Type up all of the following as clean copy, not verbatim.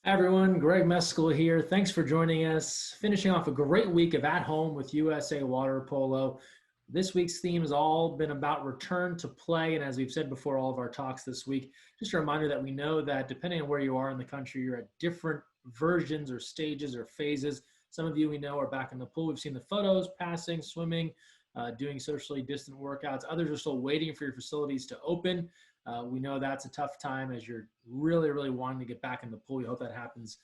Hi everyone, Greg Meskel here. Thanks for joining us. Finishing off a great week of At Home with USA Water Polo. This week's theme has all been about return to play. And as we've said before, all of our talks this week, just a reminder that we know that depending on where you are in the country, you're at different versions or stages or phases. Some of you we know are back in the pool. We've seen the photos, passing, swimming, doing socially distant workouts. Others are still waiting for your facilities to open. We know that's a tough time as you're really, really wanting to get back in the pool. We hope that happens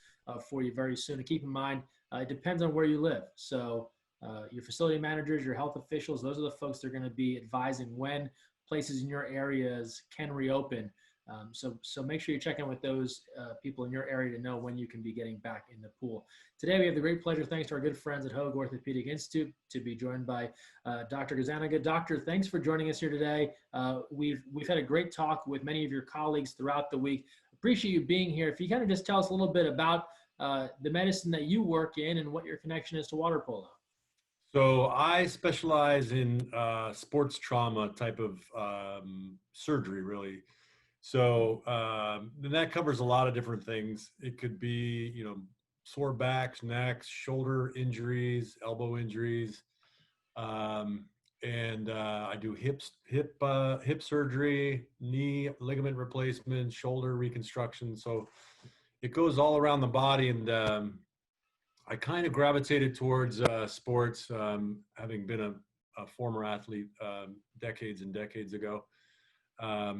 for you very soon. And keep in mind, it depends on where you live. So your facility managers, your health officials, those are the folks that are going to be advising when places in your areas can reopen. So make sure you check in with those people in your area to know when you can be getting back in the pool. Today we have the great pleasure, thanks to our good friends at Hoag Orthopedic Institute, to be joined by Dr. Gazzaniga. Doctor, thanks for joining us here today. We've had a great talk with many of your colleagues throughout the week. Appreciate you being here. If you kind of just tell us a little bit about the medicine that you work in and what your connection is to water polo. So I specialize in sports trauma type of surgery, really. So and that covers a lot of different things. It could be, sore backs, necks, shoulder injuries, elbow injuries, and I do hip surgery, knee ligament replacement, shoulder reconstruction. So it goes all around the body, and I kind of gravitated towards sports, having been a former athlete decades and decades ago. But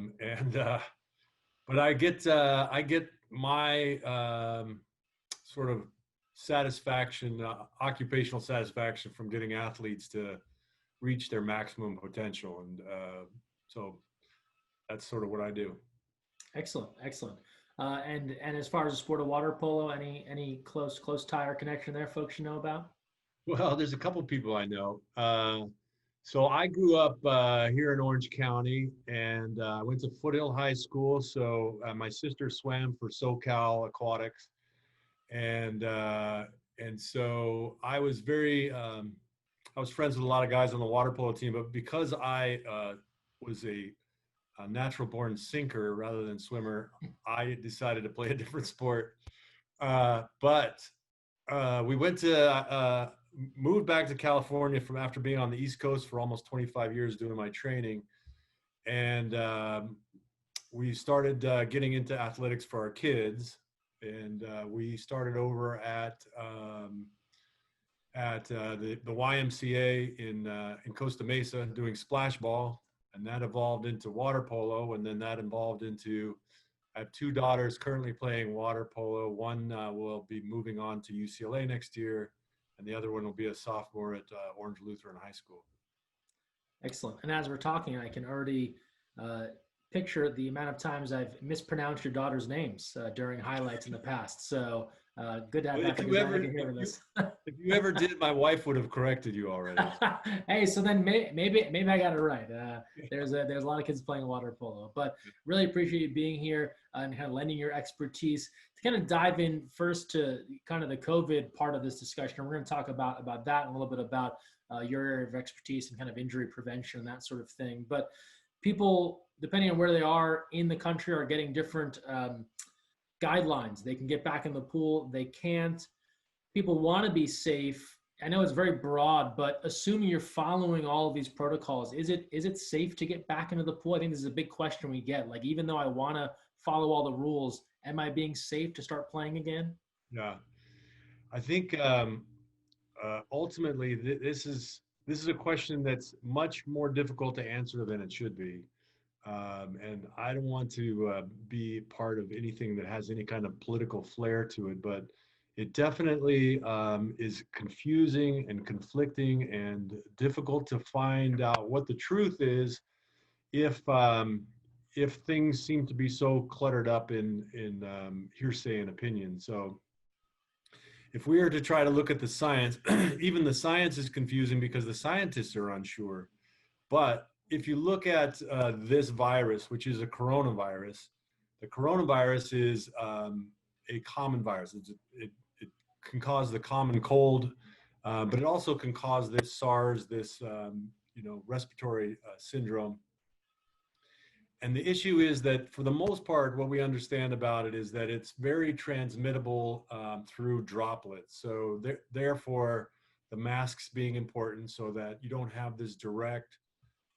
I get my sort of satisfaction, occupational satisfaction from getting athletes to reach their maximum potential, and so that's sort of what I do. Excellent, excellent. And as far as the sport of water polo, any close tie or connection there, folks you know about? Well, there's a couple people I know. So I grew up here in Orange County, and I went to Foothill High School. So my sister swam for SoCal Aquatics, and so I was I was friends with a lot of guys on the water polo team. But because I was a natural-born sinker rather than swimmer, I decided to play a different sport. But we moved back to California from after being on the East Coast for almost 25 years doing my training. And we started getting into athletics for our kids. And we started over at the YMCA in Costa Mesa doing splash ball. And that evolved into water polo. And then that evolved into, I have two daughters currently playing water polo. One will be moving on to UCLA next year, and the other one will be a sophomore at Orange Lutheran High School. Excellent. And as we're talking, I can already picture the amount of times I've mispronounced your daughter's names during highlights in the past. So good to have Dr. Gazzaniga here with us. If you ever did, my wife would have corrected you already. Hey, so then maybe I got it right. There's a lot of kids playing water polo, but really appreciate you being here and kind of lending your expertise to kind of dive in first to kind of the COVID part of this discussion. And we're going to talk about that and a little bit about your area of expertise and kind of injury prevention and that sort of thing. But people, depending on where they are in the country, are getting different guidelines. They can get back in the pool, they can't. People want to be safe. I know it's very broad, but assuming you're following all of these protocols, is it safe to get back into the pool? I think this is a big question we get. Like, even though I want to follow all the rules, am I being safe to start playing again? Yeah, I think ultimately this is a question that's much more difficult to answer than it should be. And I don't want to be part of anything that has any kind of political flair to it, but it definitely is confusing and conflicting and difficult to find out what the truth is if things seem to be so cluttered up in hearsay and opinion. So if we are to try to look at the science, even the science is confusing because the scientists are unsure. But if you look at this virus, which is a coronavirus, the coronavirus is a common virus. It can cause the common cold, but it also can cause this SARS, this respiratory syndrome. And the issue is that for the most part, what we understand about it is that it's very transmittable through droplets. So therefore, the masks being important so that you don't have this direct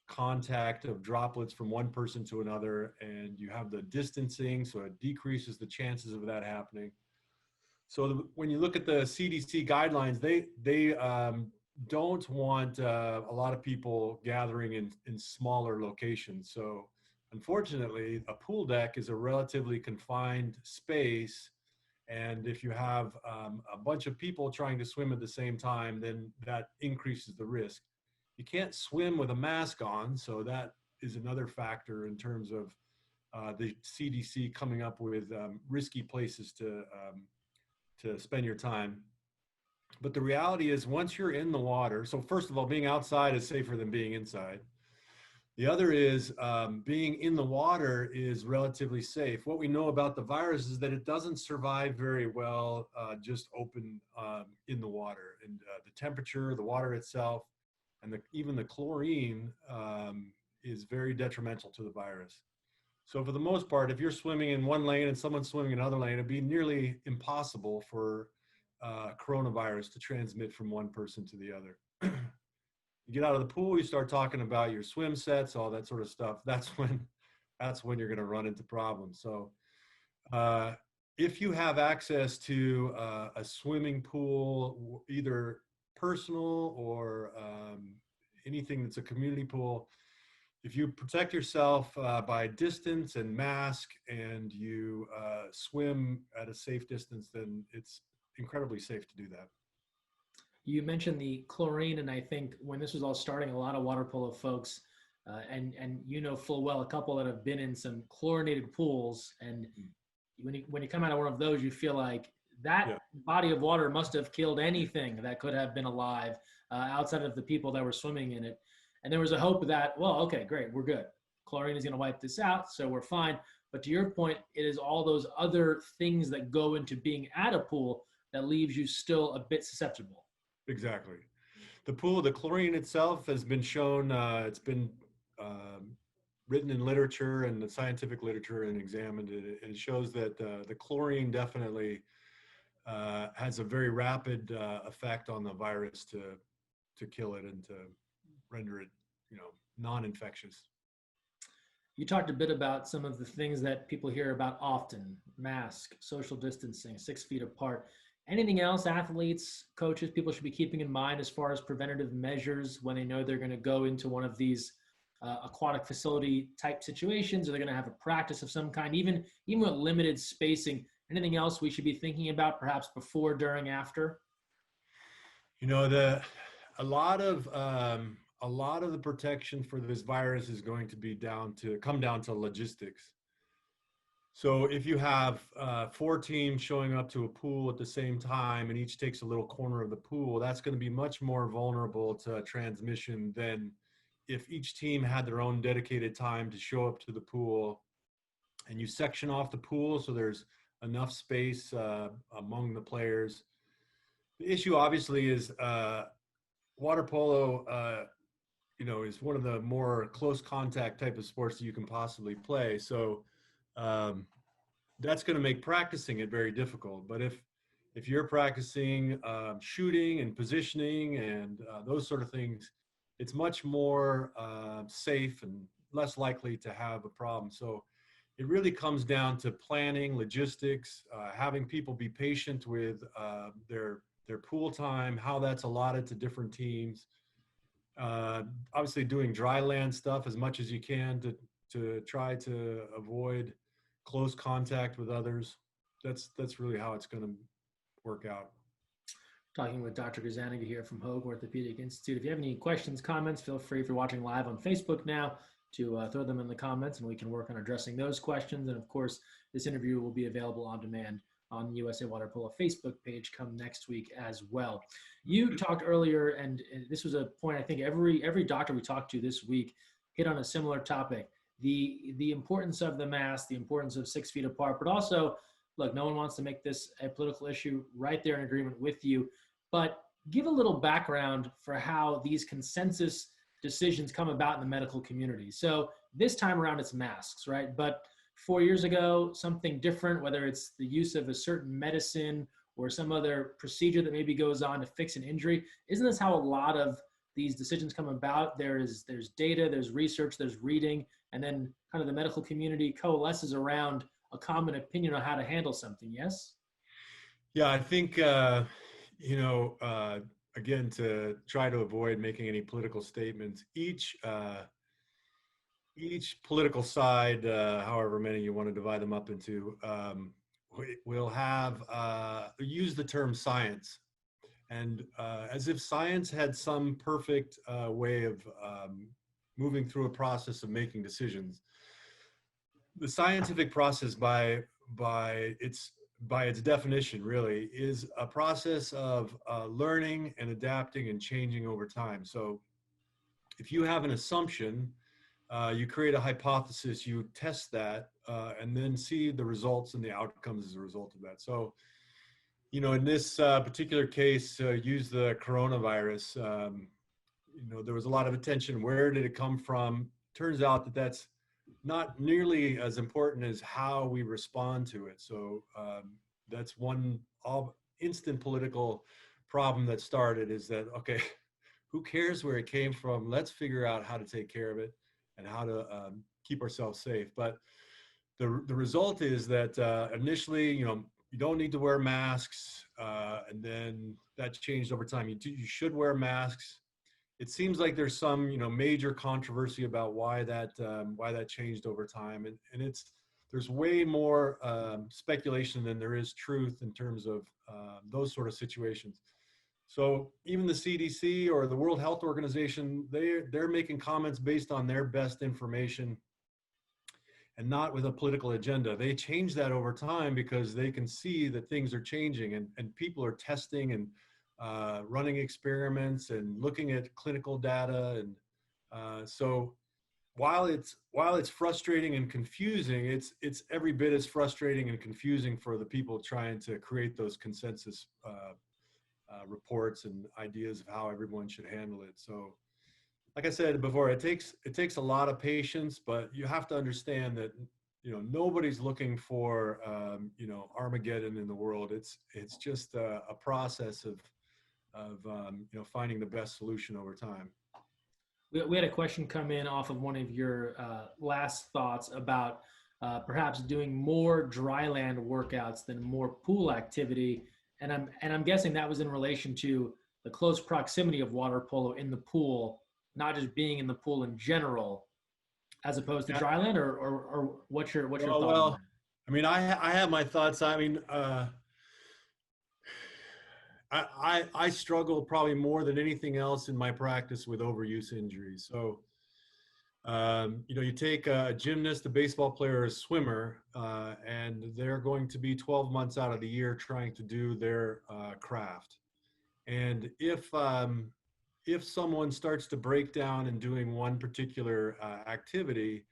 contact of droplets from one person to another, and you have the distancing, so it decreases the chances of that happening. So when you look at the CDC guidelines, they don't want a lot of people gathering in smaller locations. So unfortunately, a pool deck is a relatively confined space. And if you have a bunch of people trying to swim at the same time, then that increases the risk. You can't swim with a mask on, so that is another factor in terms of the CDC coming up with risky places to spend your time. But the reality is, once you're in the water, so first of all, being outside is safer than being inside. The other is being in the water is relatively safe. What we know about the virus is that it doesn't survive very well just open in the water. And the temperature, the water itself, and even the chlorine is very detrimental to the virus. So for the most part, if you're swimming in one lane and someone's swimming in another lane, it'd be nearly impossible for coronavirus to transmit from one person to the other. You get out of the pool, you start talking about your swim sets, all that sort of stuff. That's when you're going to run into problems. So if you have access to a swimming pool, either personal or anything that's a community pool, if you protect yourself by distance and mask, and you swim at a safe distance, then it's incredibly safe to do that. You mentioned the chlorine, and I think when this was all starting, a lot of water polo folks, and you know full well a couple that have been in some chlorinated pools, and when you come out of one of those, you feel like that body of water must have killed anything that could have been alive outside of the people that were swimming in it. And there was a hope that, well, okay, great, we're good. Chlorine is going to wipe this out, so we're fine. But to your point, it is all those other things that go into being at a pool that leaves you still a bit susceptible. Exactly. The pool, the chlorine itself has been shown, it's been written in literature and the scientific literature and examined it. And it shows that the chlorine definitely has a very rapid effect on the virus to kill it and to render it, non-infectious. You talked a bit about some of the things that people hear about often: mask, social distancing, 6 feet apart. Anything else athletes, coaches, people should be keeping in mind as far as preventative measures when they know they're going to go into one of these aquatic facility type situations, or they're going to have a practice of some kind, even with limited spacing? Anything else we should be thinking about, perhaps before, during, after? A lot of the protection for this virus is going to come down to logistics. So if you have 4 teams showing up to a pool at the same time, and each takes a little corner of the pool, that's going to be much more vulnerable to transmission than if each team had their own dedicated time to show up to the pool, and you section off the pool so there's enough space among the players. The issue obviously is water polo, is one of the more close contact type of sports that you can possibly play. So that's going to make practicing it very difficult. But if you're practicing shooting and positioning and those sort of things, it's much more safe and less likely to have a problem. So it really comes down to planning, logistics, having people be patient with their pool time, how that's allotted to different teams. Obviously doing Dryland stuff as much as you can to try to avoid close contact with others. That's really how it's going to work out. Talking with Dr. Gazzaniga here from Hoag Orthopedic Institute. If you have any questions, comments, feel free, if you're watching live on Facebook now, to throw them in the comments, and we can work on addressing those questions. And of course, this interview will be available on demand on the USA Water Polo Facebook page come next week as well. You talked earlier, and this was a point I think every doctor we talked to this week hit on a similar topic: the importance of the mask, the importance of 6 feet apart, but also, look, no one wants to make this a political issue. Right there in agreement with you, but give a little background for how these consensus decisions come about in the medical community. So this time around, it's masks, right? But 4 years ago, something different, whether it's the use of a certain medicine or some other procedure that maybe goes on to fix an injury. Isn't this how a lot of these decisions come about? There's data, there's research, there's reading, and then kind of the medical community coalesces around a common opinion on how to handle something. Yes? Yeah, I think, again, to try to avoid making any political statements, each political side, however many you want to divide them up into, will have use the term science, and as if science had some perfect way of moving through a process of making decisions. The scientific process, by its definition, really is a process of learning and adapting and changing over time. So if you have an assumption, you create a hypothesis, you test that, and then see the results and the outcomes as a result of that. So, in this particular case, use the coronavirus. There was a lot of attention. Where did it come from? Turns out that that's not nearly as important as how we respond to it. So that's one instant political problem that started, is that, okay, who cares where it came from? Let's figure out how to take care of it and how to keep ourselves safe. But the result is that initially, you don't need to wear masks, and then that changed over time. You should wear masks. It seems like there's some major controversy about why that changed over time, and there's way more speculation than there is truth in terms of those sort of situations. So even the CDC or the World Health Organization, they're making comments based on their best information and not with a political agenda. They change that over time because they can see that things are changing, and people are testing and running experiments and looking at clinical data. And so while it's frustrating and confusing, it's every bit as frustrating and confusing for the people trying to create those consensus reports and ideas of how everyone should handle it. So, like I said before, it takes a lot of patience, but you have to understand that nobody's looking for Armageddon in the world. It's just a process of finding the best solution over time. We had a question come in off of one of your last thoughts about perhaps doing more dryland workouts than more pool activity. And I'm guessing that was in relation to the close proximity of water polo in the pool, not just being in the pool in general, as opposed to dryland, or what's your thought? Well, I mean, I have my thoughts. I mean, I struggle probably more than anything else in my practice with overuse injuries. So, you take a gymnast, a baseball player, a swimmer, and they're going to be 12 months out of the year trying to do their craft. And if someone starts to break down in doing one particular activity,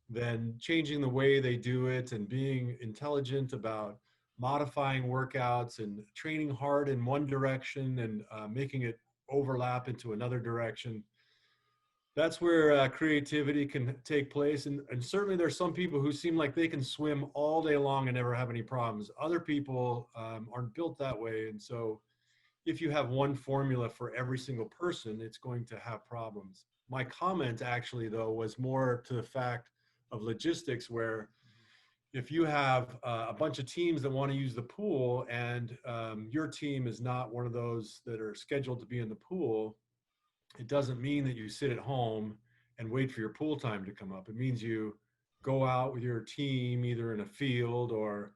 then changing the way they do it and being intelligent about modifying workouts and training hard in one direction and making it overlap into another direction, that's where creativity can take place. And certainly there's some people who seem like they can swim all day long and never have any problems. Other people aren't built that way. And so if you have one formula for every single person, it's going to have problems. My comment actually, though, was more to the fact of logistics, where if you have a bunch of teams that want to use the pool and your team is not one of those that are scheduled to be in the pool, it doesn't mean that you sit at home and wait for your pool time to come up. It means you go out with your team, either in a field or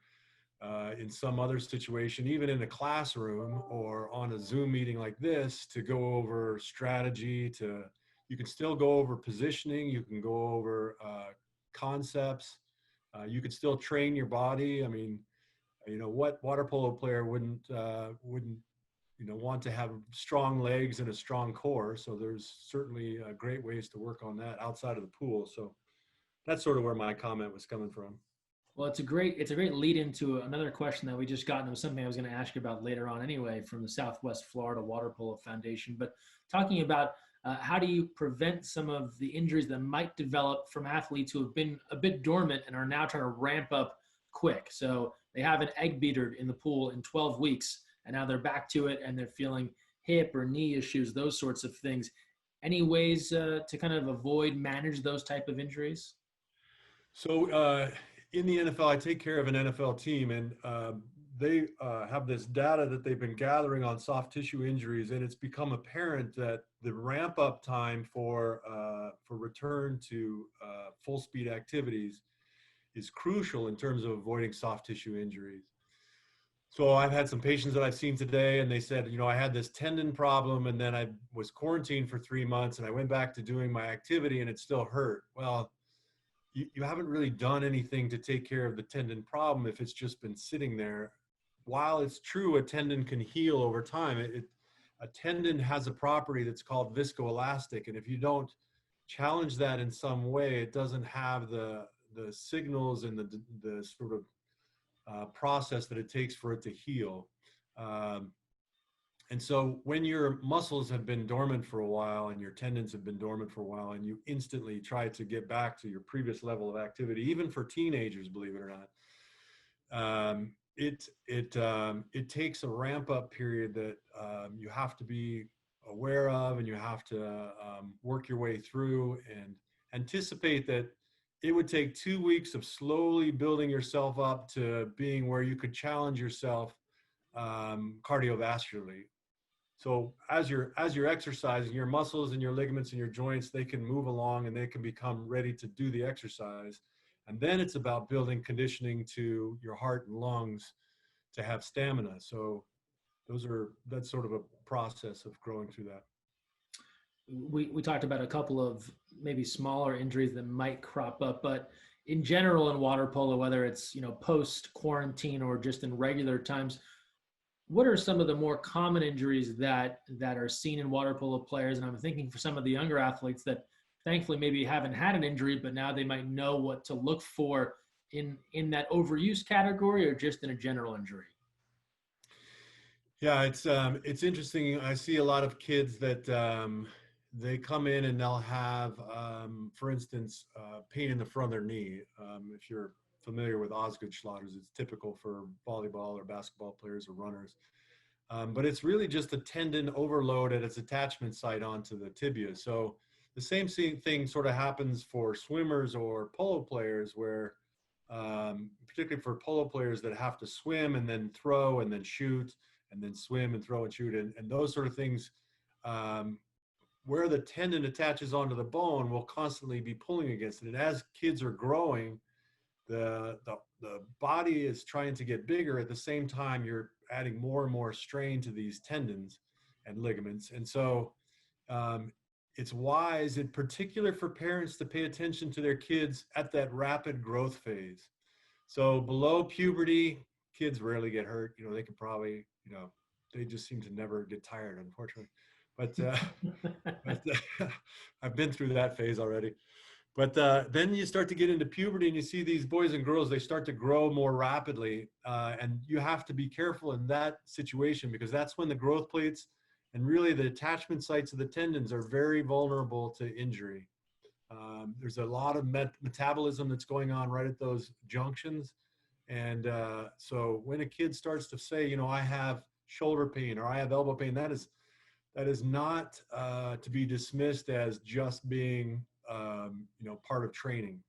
in some other situation, even in a classroom or on a Zoom meeting like this, to go over strategy. You can still go over positioning. You can go over concepts. You can still train your body. I mean, what water polo player wouldn't want to have strong legs and a strong core? So there's certainly great ways to work on that outside of the pool. So that's sort of where my comment was coming from. Well, it's a great lead into another question that we just got, and it was something I was going to ask you about later on anyway, from the Southwest Florida Water Polo Foundation. But talking about How do you prevent some of the injuries that might develop from athletes who have been a bit dormant and are now trying to ramp up quick? So they have an egg beater in the pool in 12 weeks, and now they're back to it and they're feeling hip or knee issues, those sorts of things. Any ways to kind of avoid, manage those type of injuries? So in the NFL, I take care of an NFL team, and they have this data that they've been gathering on soft tissue injuries, and it's become apparent that the ramp up time for return to full speed activities is crucial in terms of avoiding soft tissue injuries. So I've had some patients that I've seen today, and they said, I had this tendon problem, and then I was quarantined for 3 months, and I went back to doing my activity, and it still hurt. Well, you haven't really done anything to take care of the tendon problem if it's just been sitting there. While it's true a tendon can heal over time, a tendon has a property that's called viscoelastic, and if you don't challenge that in some way, it doesn't have the signals and the sort of process that it takes for it to heal. And so when your muscles have been dormant for a while and your tendons have been dormant for a while, and you instantly try to get back to your previous level of activity, even for teenagers, believe it or not, it takes a ramp up period that you have to be aware of, and you have to work your way through and anticipate that it would take 2 weeks of slowly building yourself up to being where you could challenge yourself cardiovascularly. So as you're exercising, your muscles and your ligaments and your joints, they can move along and they can become ready to do the exercise. And then it's about building conditioning to your heart and lungs to have stamina. So that's sort of a process of growing through that. We talked about a couple of maybe smaller injuries that might crop up, but in general in water polo, whether it's post quarantine or just in regular times, what are some of the more common injuries that are seen in water polo players? And I'm thinking for some of the younger athletes that thankfully maybe haven't had an injury, but now they might know what to look for in that overuse category or just in a general injury. Yeah, it's interesting. I see a lot of kids that they come in and they'll have, for instance, pain in the front of their knee. If you're familiar with Osgood-Schlatter's, it's typical for volleyball or basketball players or runners. But it's really just a tendon overload at its attachment site onto the tibia. So the same thing sort of happens for swimmers or polo players where, particularly for polo players that have to swim and then throw and then shoot and then swim and throw and shoot and those sort of things, where the tendon attaches onto the bone will constantly be pulling against it. And as kids are growing, the body is trying to get bigger. At the same time, you're adding more and more strain to these tendons and ligaments. And so it's wise, in particular for parents, to pay attention to their kids at that rapid growth phase. So below puberty, kids rarely get hurt. They can probably, they just seem to never get tired, unfortunately. But I've been through that phase already. But then you start to get into puberty and you see these boys and girls, they start to grow more rapidly. And you have to be careful in that situation because that's when the growth plates and really the attachment sites of the tendons are very vulnerable to injury. There's a lot of metabolism that's going on right at those junctions. And so when a kid starts to say, I have shoulder pain or I have elbow pain, that is not to be dismissed as just being part of training.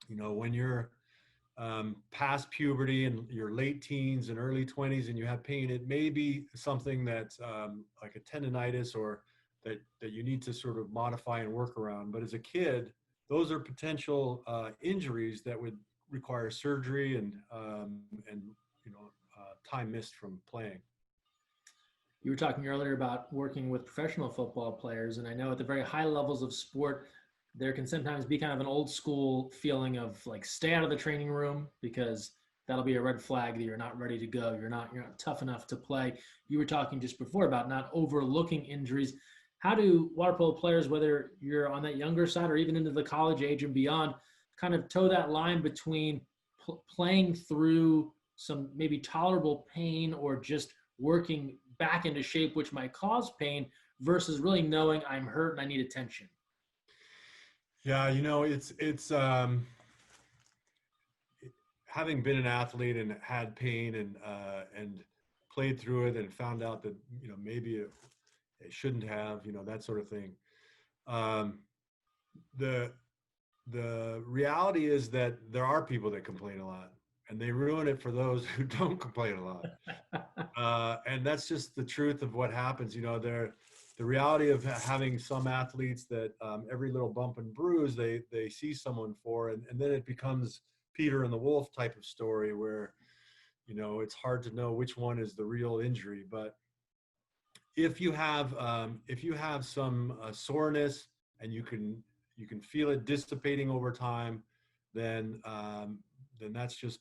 When you're past puberty and your late teens and early 20s and you have pain, it may be something that's like a tendonitis or that you need to sort of modify and work around. But as a kid, those are potential injuries that would require surgery and time missed from playing. You were talking earlier about working with professional football players, and I know at the very high levels of sport, there can sometimes be kind of an old school feeling of like stay out of the training room because that'll be a red flag that you're not ready to go. You're not tough enough to play. You were talking just before about not overlooking injuries. How do water polo players, whether you're on that younger side or even into the college age and beyond, kind of toe that line between playing through some maybe tolerable pain or just working back into shape, which might cause pain, versus really knowing I'm hurt and I need attention? Yeah, having been an athlete and had pain and played through it and found out that maybe it shouldn't have, that sort of thing. Um, the the reality is that there are people that complain a lot, and they ruin it for those who don't complain a lot. And that's just the truth of what happens. The reality of having some athletes that every little bump and bruise they see someone for, and then it becomes Peter and the Wolf type of story where it's hard to know which one is the real injury. But if you have some soreness and you can feel it dissipating over time, then that's just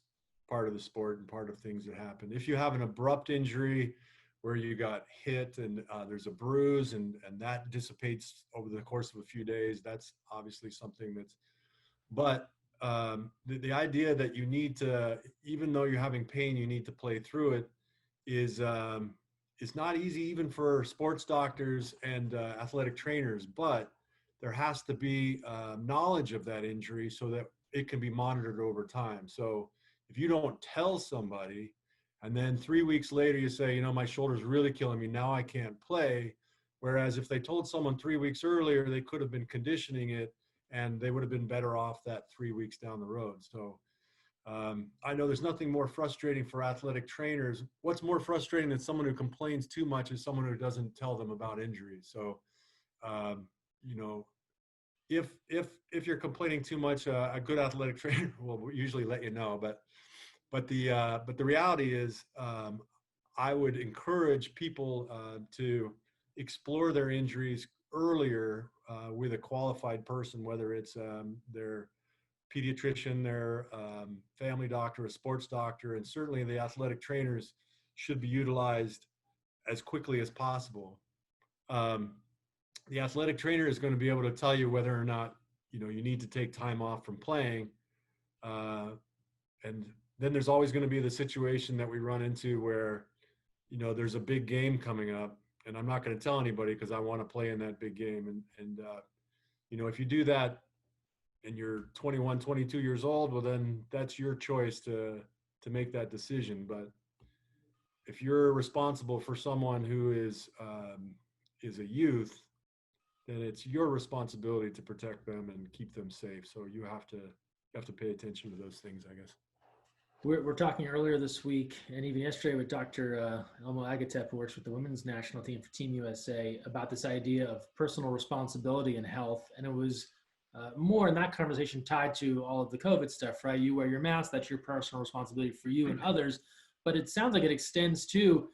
part of the sport and part of things that happen. If you have an abrupt injury where you got hit and there's a bruise and that dissipates over the course of a few days, that's obviously something that's. But the idea that you need to, even though you're having pain, you need to play through it is not easy, even for sports doctors and athletic trainers. But there has to be knowledge of that injury so that it can be monitored over time. So if you don't tell somebody, and then 3 weeks later you say, my shoulder's really killing me, now I can't play. Whereas if they told someone 3 weeks earlier, they could have been conditioning it and they would have been better off that 3 weeks down the road. So I know there's nothing more frustrating for athletic trainers. What's more frustrating than someone who complains too much is someone who doesn't tell them about injuries. So, you know, if you're complaining too much, a good athletic trainer will usually let you know. But the reality is, I would encourage people to explore their injuries earlier with a qualified person, whether it's their pediatrician, their family doctor, a sports doctor, and certainly the athletic trainers should be utilized as quickly as possible. The athletic trainer is going to be able to tell you whether or not you need to take time off from playing, and then there's always going to be the situation that we run into where there's a big game coming up, and I'm not going to tell anybody because I want to play in that big game, and if you do that and you're 21, 22 years old, well, then that's your choice to make that decision. But if you're responsible for someone who is a youth, then it's your responsibility to protect them and keep them safe. So you have to pay attention to those things, I guess. We're talking earlier this week and even yesterday with Dr. Elmo Agatep, who works with the women's national team for Team USA, about this idea of personal responsibility in health. And it was more in that conversation tied to all of the COVID stuff, right? You wear your mask, that's your personal responsibility for you and others. But it sounds like it extends to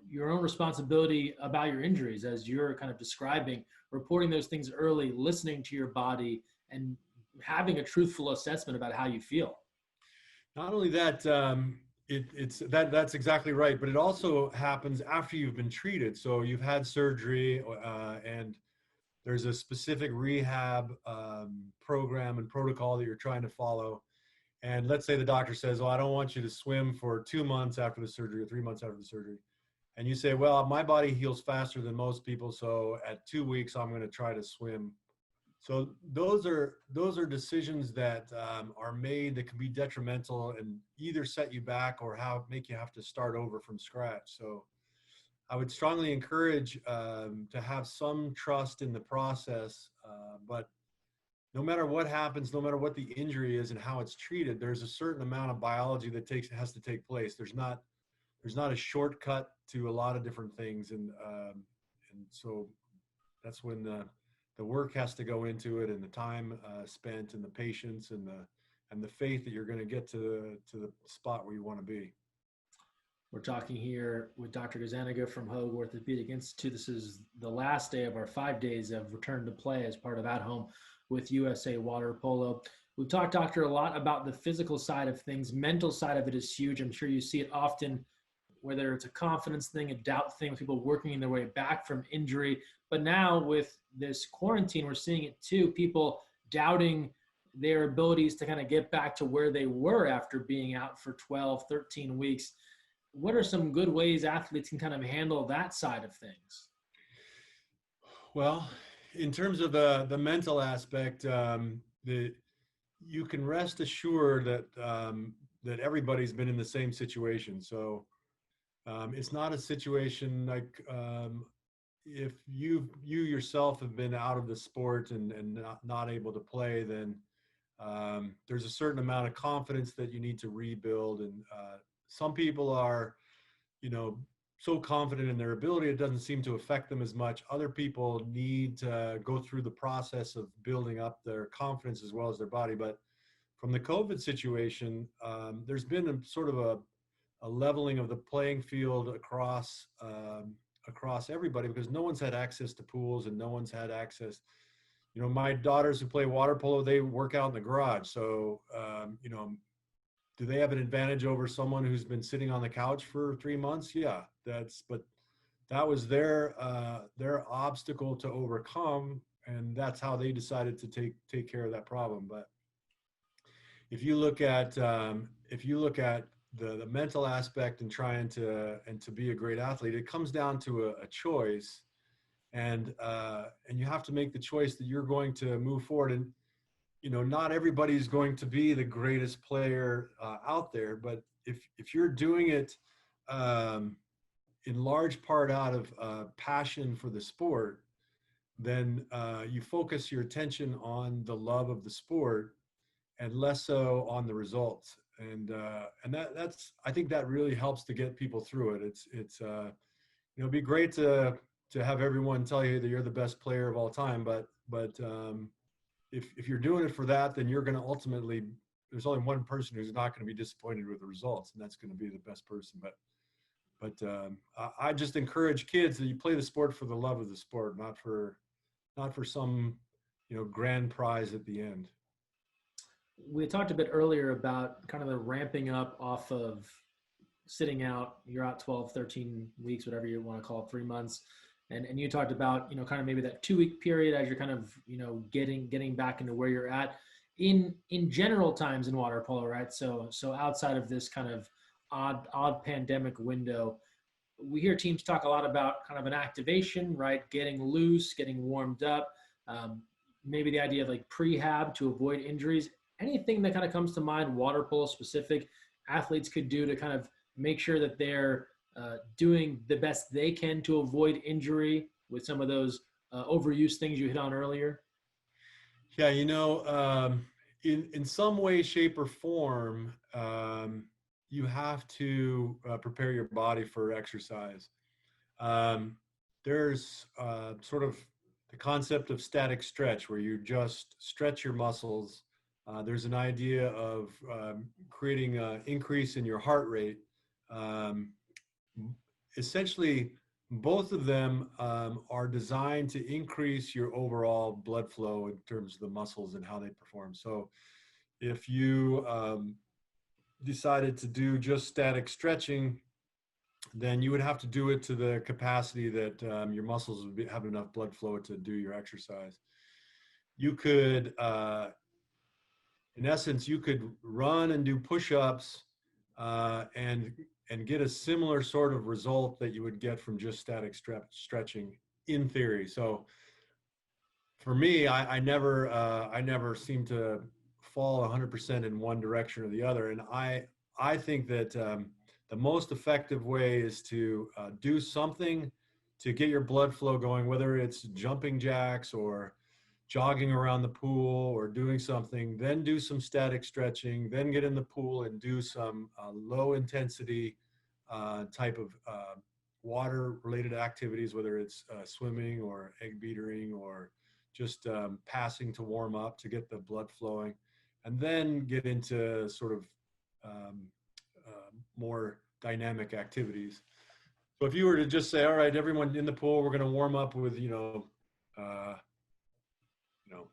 your own responsibility about your injuries, as you're kind of describing, reporting those things early, listening to your body, and having a truthful assessment about how you feel. Not only that, that's exactly right, but it also happens after you've been treated. So you've had surgery, and there's a specific rehab program and protocol that you're trying to follow. And let's say the doctor says, "Oh, I don't want you to swim for 2 months after the surgery or 3 months after the surgery." And you say, "Well, my body heals faster than most people, so at 2 weeks, I'm going to try to swim." So those are decisions that are made that can be detrimental and either set you back or make you have to start over from scratch. So I would strongly encourage to have some trust in the process, but no matter what happens, no matter what the injury is and how it's treated, there's a certain amount of biology that has to take place. There's not a shortcut to a lot of different things, and so that's when the work has to go into it, and the time spent, and the patience, and the faith that you're going to get to the spot where you want to be. We're talking here with Dr. Gazzaniga from Hoag Orthopedic Institute. This is the last day of our 5 days of return to play as part of At Home with USA Water Polo. We've talked, Doctor, a lot about the physical side of things. Mental side of it is huge. I'm sure you see it often, whether it's a confidence thing, a doubt thing, people working their way back from injury. But now with this quarantine, we're seeing it too, people doubting their abilities to kind of get back to where they were after being out for 12, 13 weeks. What are some good ways athletes can kind of handle that side of things? Well, in terms of the mental aspect, the you can rest assured that that everybody's been in the same situation. So it's not a situation like if you yourself have been out of the sport and not able to play, then there's a certain amount of confidence that you need to rebuild. And some people are, you know, so confident in their ability, it doesn't seem to affect them as much. Other people need to go through the process of building up their confidence as well as their body. But from the COVID situation, there's been a sort of a leveling of the playing field across everybody, because no one's had access to pools and no one's had access. You know, my daughters who play water polo, they work out in the garage. So, you know, do they have an advantage over someone who's been sitting on the couch for 3 months? Yeah, but that was their obstacle to overcome, and that's how they decided to take care of that problem. But if you look at the mental aspect and trying to be a great athlete, it comes down to a choice, and you have to make the choice that you're going to move forward. And you know, not everybody's going to be the greatest player out there, but if you're doing it um, in large part out of passion for the sport, then you focus your attention on the love of the sport and less so on the results. And that's, I think that really helps to get people through it. It's you know, it'd be great to have everyone tell you that you're the best player of all time, but if you're doing it for that, then you're going to ultimately, there's only one person who's not going to be disappointed with the results, and that's going to be the best person. But I just encourage kids that you play the sport for the love of the sport, not for some, you know, grand prize at the end. We talked a bit earlier about kind of the ramping up off of sitting out. You're out 12, 13 weeks, whatever you want to call it, 3 months. And you talked about, you know, kind of maybe that 2 week period as you're kind of, you know, getting back into where you're at in general times in water polo, right? So outside of this kind of odd pandemic window, we hear teams talk a lot about kind of an activation, right? Getting loose, getting warmed up, um, maybe the idea of like prehab to avoid injuries. Anything that kind of comes to mind, water polo specific, athletes could do to kind of make sure that they're doing the best they can to avoid injury with some of those overuse things you hit on earlier? Yeah, you know, in some way, shape, or form, you have to prepare your body for exercise. Um, there's sort of the concept of static stretch, where you just stretch your muscles. There's an idea of creating an increase in your heart rate. Um, Essentially, both of them are designed to increase your overall blood flow in terms of the muscles and how they perform. So if you decided to do just static stretching, then you would have to do it to the capacity that your muscles would have enough blood flow to do your exercise. You could, in essence, you could run and do push-ups and get a similar sort of result that you would get from just static stretching in theory. So for me, I never seem to fall 100% in one direction or the other, and I think that the most effective way is to do something to get your blood flow going, whether it's jumping jacks or jogging around the pool or doing something, then do some static stretching, then get in the pool and do some low intensity type of water related activities, whether it's swimming or egg beatering or just passing to warm up to get the blood flowing, and then get into sort of um, more dynamic activities. So if you were to just say, all right, everyone in the pool, we're going to warm up with, uh, you know,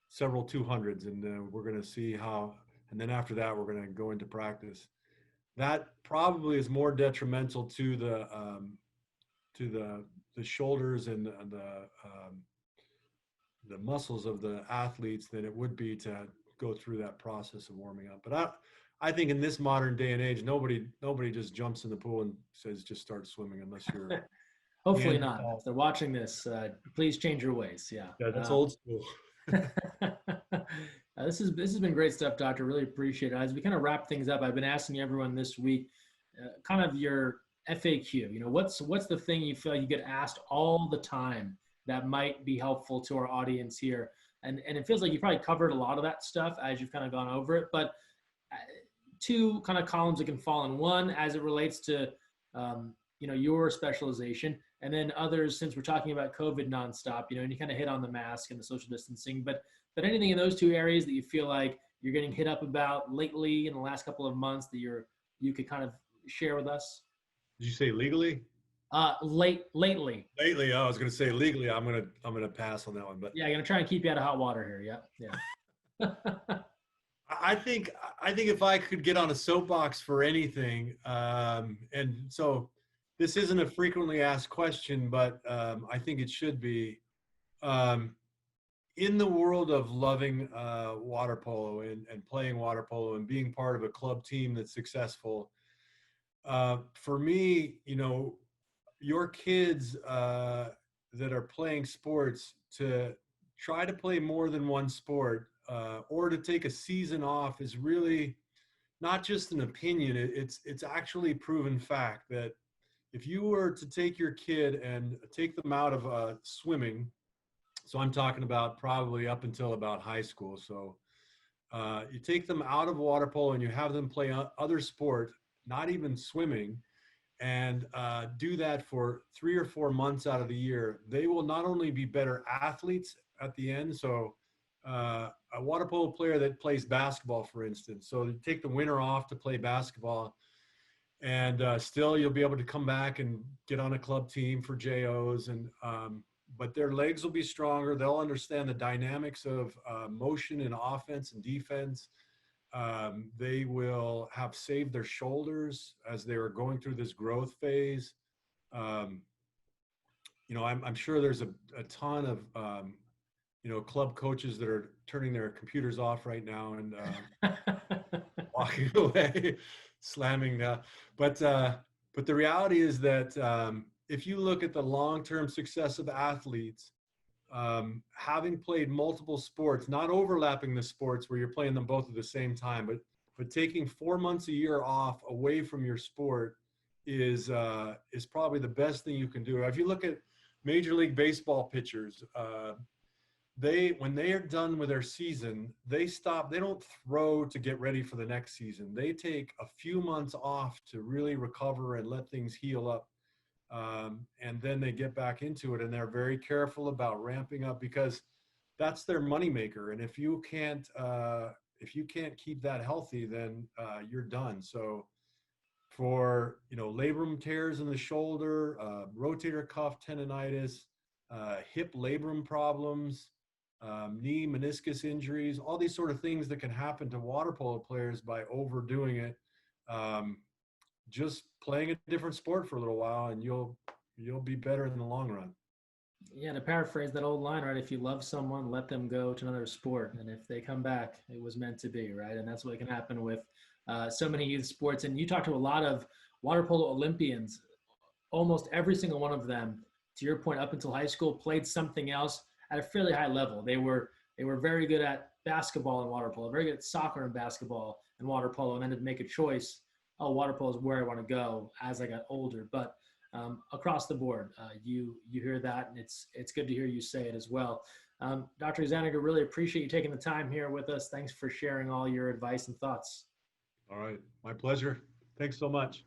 several 200s, and we're going to see how, and then after that, we're going to go into practice. That probably is more detrimental to the shoulders and the muscles of the athletes than it would be to go through that process of warming up. But I think in this modern day and age, nobody just jumps in the pool and says just start swimming unless you're Hopefully not. Neanderthal. If they're watching this, please change your ways. Yeah. Yeah, that's old school. This has been great stuff, Doctor. Really appreciate it. As we kind of wrap things up, I've been asking everyone this week, kind of your FAQ. What's the thing you feel like you get asked all the time that might be helpful to our audience here? And it feels like you probably covered a lot of that stuff as you've kind of gone over it. But two kind of columns that can fall in one as it relates to your specialization, and then others, since we're talking about COVID nonstop, and you kind of hit on the mask and the social distancing, but anything in those two areas that you feel like you're getting hit up about lately in the last couple of months that you could kind of share with us? Did you say legally? Lately. Lately, I was going to say legally. I'm gonna pass on that one, but Yeah, I'm gonna try and keep you out of hot water here. Yeah. I think if I could get on a soapbox for anything, and so this isn't a frequently asked question, but I think it should be. In the world of loving water polo and playing water polo and being part of a club team that's successful, for me, your kids that are playing sports, to try to play more than one sport or to take a season off is really not just an opinion. It's actually proven fact that if you were to take your kid and take them out of swimming, so I'm talking about probably up until about high school. So you take them out of water polo and you have them play other sport, not even swimming, and do that for 3 or 4 months out of the year. They will not only be better athletes at the end. So a water polo player that plays basketball, for instance, so you take the winter off to play basketball, and still you'll be able to come back and get on a club team for JOs, and but their legs will be stronger. They'll understand the dynamics of motion and offense and defense. They will have saved their shoulders as they were going through this growth phase. I'm sure there's a ton of club coaches that are turning their computers off right now and walking away, slamming. But the reality is that if you look at the long-term success of athletes, having played multiple sports, not overlapping the sports where you're playing them both at the same time, but taking 4 months a year off away from your sport is probably the best thing you can do. If you look at Major League Baseball pitchers, when they are done with their season, they stop. They don't throw to get ready for the next season. They take a few months off to really recover and let things heal up. And then they get back into it, and they're very careful about ramping up because that's their moneymaker. And if you can't keep that healthy, then you're done. So for labrum tears in the shoulder, rotator cuff tendonitis, hip labrum problems, knee meniscus injuries, all these sort of things that can happen to water polo players by overdoing it. Just playing a different sport for a little while, and you'll be better in the long run. Yeah, to paraphrase that old line, right? If you love someone, let them go to another sport, and if they come back, it was meant to be, right? And that's what can happen with so many youth sports. And you talk to a lot of water polo Olympians. Almost every single one of them, to your point, up until high school, played something else at a fairly high level. They were very good at basketball and water polo, very good at soccer and basketball and water polo, and then to make a choice, water polo is where I want to go as I got older. But across the board, you hear that, and it's good to hear you say it as well. Dr. Gazzaniga, really appreciate you taking the time here with us. Thanks for sharing all your advice and thoughts. All right, my pleasure. Thanks so much.